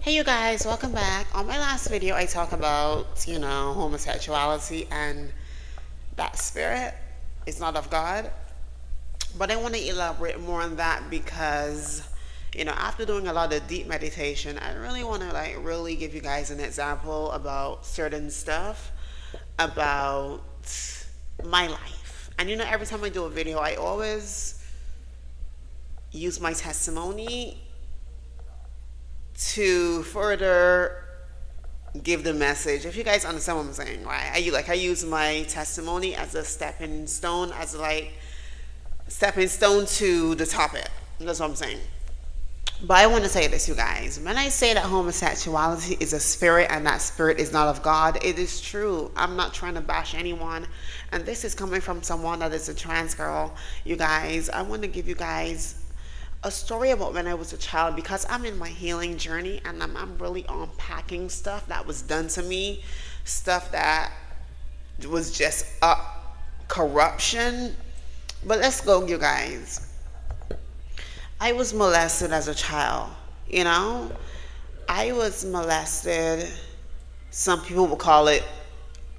Hey you guys, welcome back. On my last video I talked about, homosexuality and that spirit is not of God. But I want to elaborate more on that because, after doing a lot of deep meditation, I really want to really give you guys an example about certain stuff about my life. And every time I do a video, I always use my testimony to further give the message. If you guys understand what I'm saying, right? I use my testimony as a stepping stone, stepping stone to the topic. That's what I'm saying. But I want to say this, you guys. When I say that homosexuality is a spirit and that spirit is not of God, it is true. I'm not trying to bash anyone. And this is coming from someone that is a trans girl. You guys, I want to give you guys a story about when I was a child because I'm in my healing journey and I'm really unpacking stuff that was done to me, stuff that was just corruption. But let's go, you guys. I was molested as a child, I was molested. Some people will call it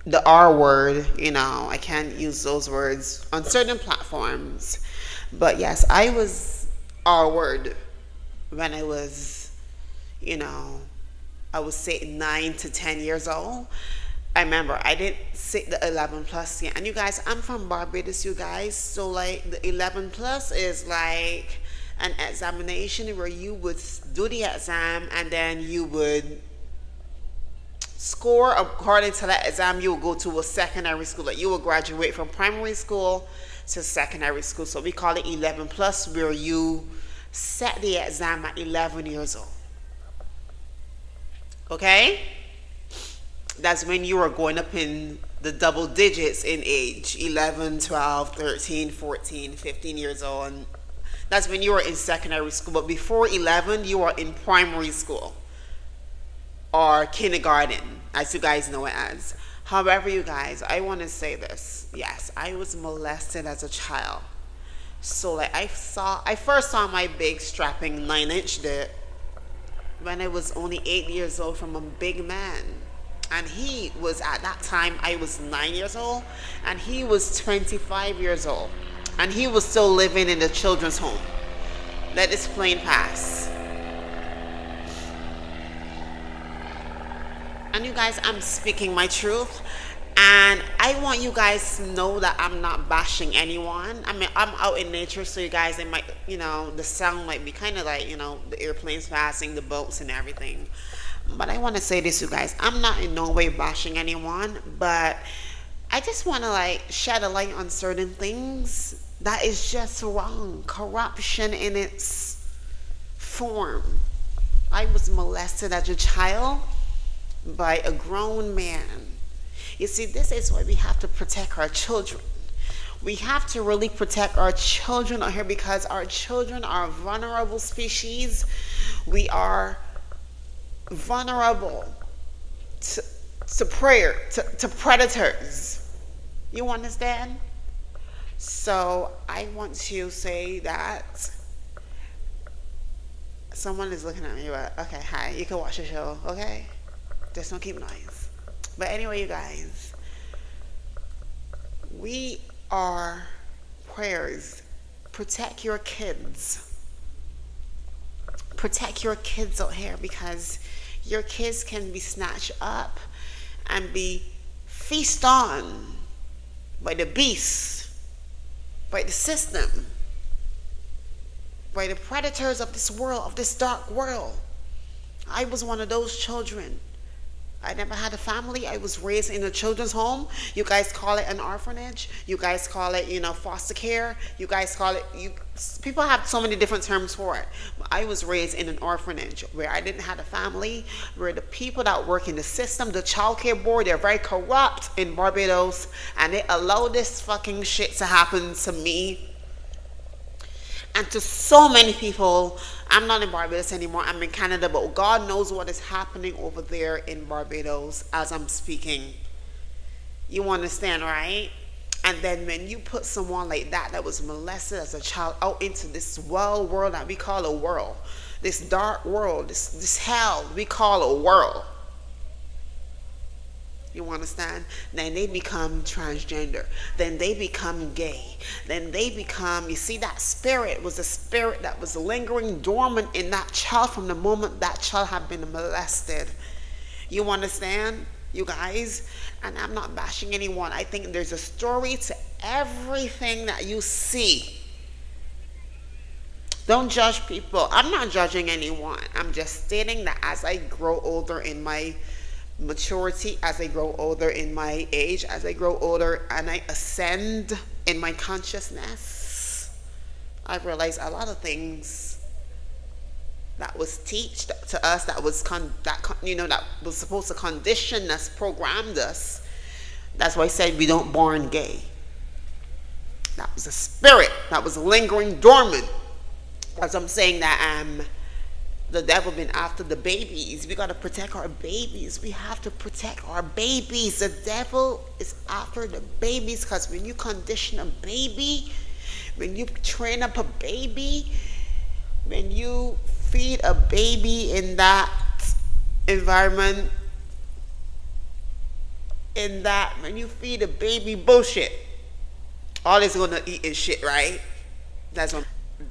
the R word, I can't use those words on certain platforms. But yes, I was R word when I was, I would say 9 to 10 years old. I remember I didn't sit the 11 plus yet. And you guys, I'm from Barbados, you guys. So the 11 plus is like an examination where you would do the exam and then you would score according to that exam. You would go to a secondary school. Like you would graduate from primary school to secondary school. So we call it 11 plus, where you set the exam at 11 years old. Okay? That's when you are going up in the double digits in age, 11, 12, 13, 14, 15 years old. And that's when you are in secondary school. But before 11, you are in primary school or kindergarten, as you guys know it as. However, you guys, I want to say this. Yes, I was molested as a child. So I first saw my big strapping 9-inch dick when I was only 8 years old from a big man. And he was, at that time, I was 9 years old, and he was 25 years old. And he was still living in the children's home. Let this plane pass. And you guys, I'm speaking my truth. And I want you guys to know that I'm not bashing anyone. I mean, I'm out in nature, so you guys, it might, the sound might be kind of like, the airplanes passing, the boats and everything. But I want to say this, you guys. I'm not in no way bashing anyone, but I just want to shed a light on certain things that is just wrong. Corruption in its form. I was molested as a child by a grown man. You see, this is why we have to protect our children. We have to really protect our children out here because our children are a vulnerable species. We are vulnerable to predators. You understand? So I want to say that someone is looking at me, but okay, hi, you can watch the show, okay? Just don't keep noise. But anyway, you guys, we are prayers. Protect your kids. Protect your kids out here because your kids can be snatched up and be feasted on by the beast, by the system, by the predators of this world, of this dark world. I was one of those children. I never had a family. I was raised in a children's home. You guys call it an orphanage. You guys call it, foster care. You guys call it, people have so many different terms for it. I was raised in an orphanage where I didn't have a family, where the people that work in the system, the child care board, they're very corrupt in Barbados, and they allow this fucking shit to happen to me and to so many people. I'm not in Barbados anymore. I'm in Canada, but God knows what is happening over there in Barbados as I'm speaking. You understand, right? And then when you put someone like that was molested as a child out into this world that we call a world, this dark world, this hell we call a world. You understand? Then they become transgender. Then they become gay. Then they become, you see, that spirit was a spirit that was lingering dormant in that child from the moment that child had been molested. You understand, you guys? And I'm not bashing anyone. I think there's a story to everything that you see. Don't judge people. I'm not judging anyone. I'm just stating that as I grow older in my maturity, as I grow older in my age, as I grow older and I ascend in my consciousness, I realize a lot of things that was taught to us, that was that was supposed to condition us, programmed us. That's why I said we don't born gay. That was a spirit that was lingering dormant. As I'm saying that the devil been after the babies. We got to protect our babies. We have to protect our babies. The devil is after the babies, because when you condition a baby, when you train up a baby, when you feed a baby in that environment, when you feed a baby bullshit, all it's going to eat is shit, right?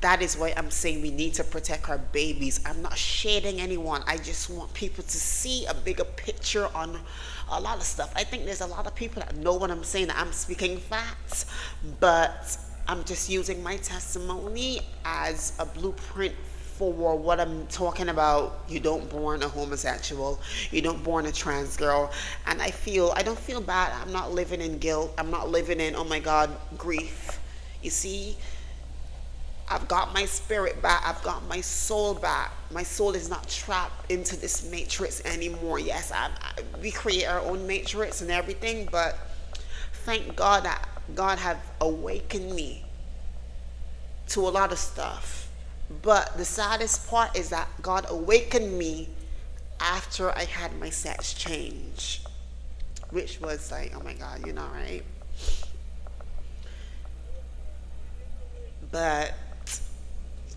That is why I'm saying we need to protect our babies. I'm not shading anyone. I just want people to see a bigger picture on a lot of stuff. I think there's a lot of people that know what I'm saying, that I'm speaking facts, but I'm just using my testimony as a blueprint for what I'm talking about. You don't born a homosexual. You don't born a trans girl. And I don't feel bad. I'm not living in guilt. I'm not living in, oh my God, grief. You see? I've got my spirit back. I've got my soul back. My soul is not trapped into this matrix anymore. Yes, we create our own matrix and everything, but thank God that God have awakened me to a lot of stuff. But the saddest part is that God awakened me after I had my sex change, which was like, oh my God, right? But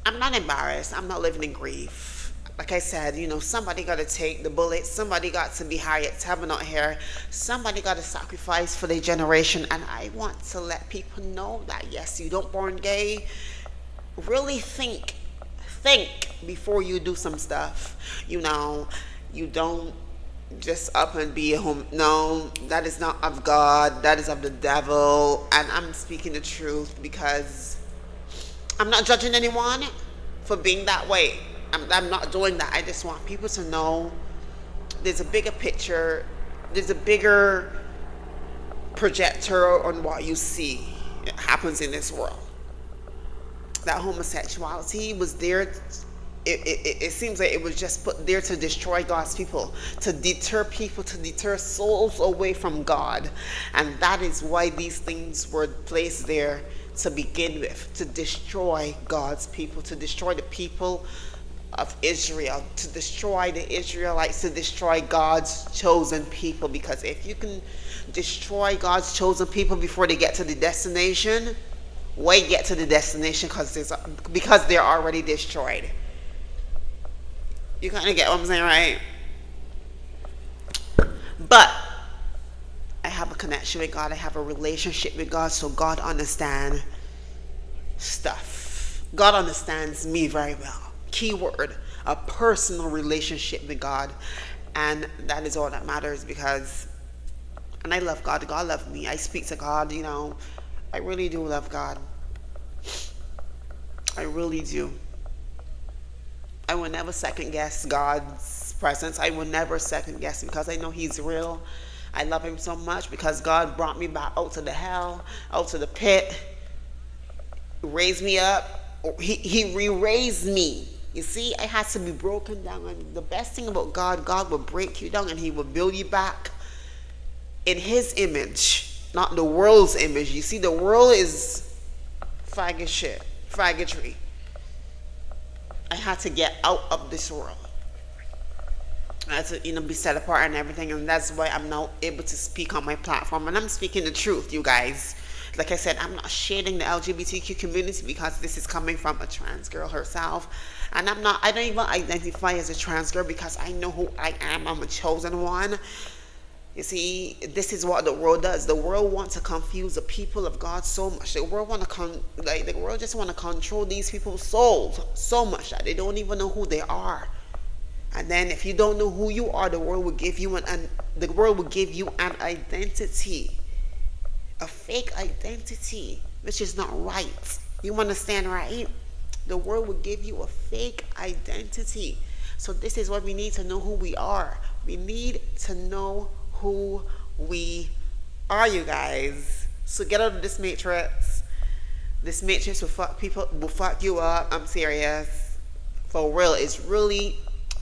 I'm not embarrassed. I'm not living in grief. Like I said, somebody got to take the bullet. Somebody got to be Harriet Tubman out here. Somebody got to sacrifice for their generation. And I want to let people know that, yes, you don't born gay. Really think before you do some stuff. You don't just up and be a home. No, that is not of God. That is of the devil. And I'm speaking the truth, because I'm not judging anyone for being that way. I'm not doing that. I just want people to know there's a bigger picture. There's a bigger projector on what you see happens in this world. That homosexuality was there. It seems like it was just put there to destroy God's people, to deter people, to deter souls away from God. And that is why these things were placed there to begin with, to destroy God's people, to destroy the people of Israel, to destroy the Israelites, to destroy God's chosen people. Because if you can destroy God's chosen people before they get to the destination, why get to the destination? Because they're already destroyed. You kind of get what I'm saying, right? But I have a connection with God. I have a relationship with God, so God understands stuff. God understands me very well. Keyword, a personal relationship with God. And that is all that matters, and I love God. God loves me. I speak to God, I really do love God. I really do. I will never second guess God's presence. I will never second guess him, because I know he's real. I love him so much, because God brought me back out to the hell, out to the pit, raised me up. He re-raised me. You see, I had to be broken down. And the best thing about God, God will break you down and he will build you back in his image, not the world's image. You see, the world is faggotry. I had to get out of this world. I had to, be set apart and everything, and that's why I'm now able to speak on my platform, and I'm speaking the truth, you guys. Like I said, I'm not shading the LGBTQ community because this is coming from a trans girl herself. And I don't even identify as a trans girl because I know who I am. I'm a chosen one. You see, this is what the world does. The world wants to confuse the people of God so much. The world the world just want to control these people's souls so much that they don't even know who they are. And then if you don't know who you are, the world will give you an identity, a fake identity, which is not right. You understand, right? The world will give you a fake identity. So this is what we need to know who we are. We need to know who we are, you guys. So get out of this matrix. This matrix will fuck you up. I'm serious. For real, it's really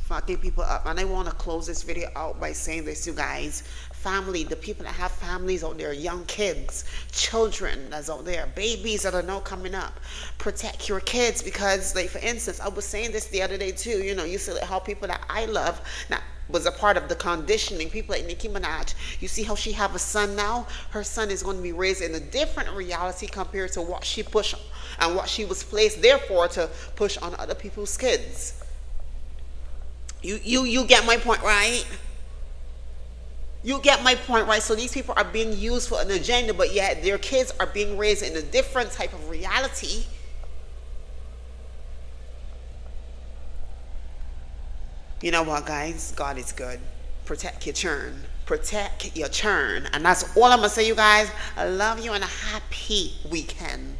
fucking people up. And I want to close this video out by saying this, you guys. Family, the people that have families out there, young kids, children that's out there, babies that are now coming up, protect your kids. Because, like, for instance, I was saying this the other day too, you see how people that I love that was a part of the conditioning, people like Nicki Minaj, you see how she have a son now. Her son is going to be raised in a different reality compared to what she pushed and what she was placed there for, to push on other people's kids. You get my point, right? You get my point, right? So these people are being used for an agenda, but yet their kids are being raised in a different type of reality. You know what, guys? God is good. Protect your churn. Protect your churn. And that's all I'm going to say, you guys. I love you and a happy weekend.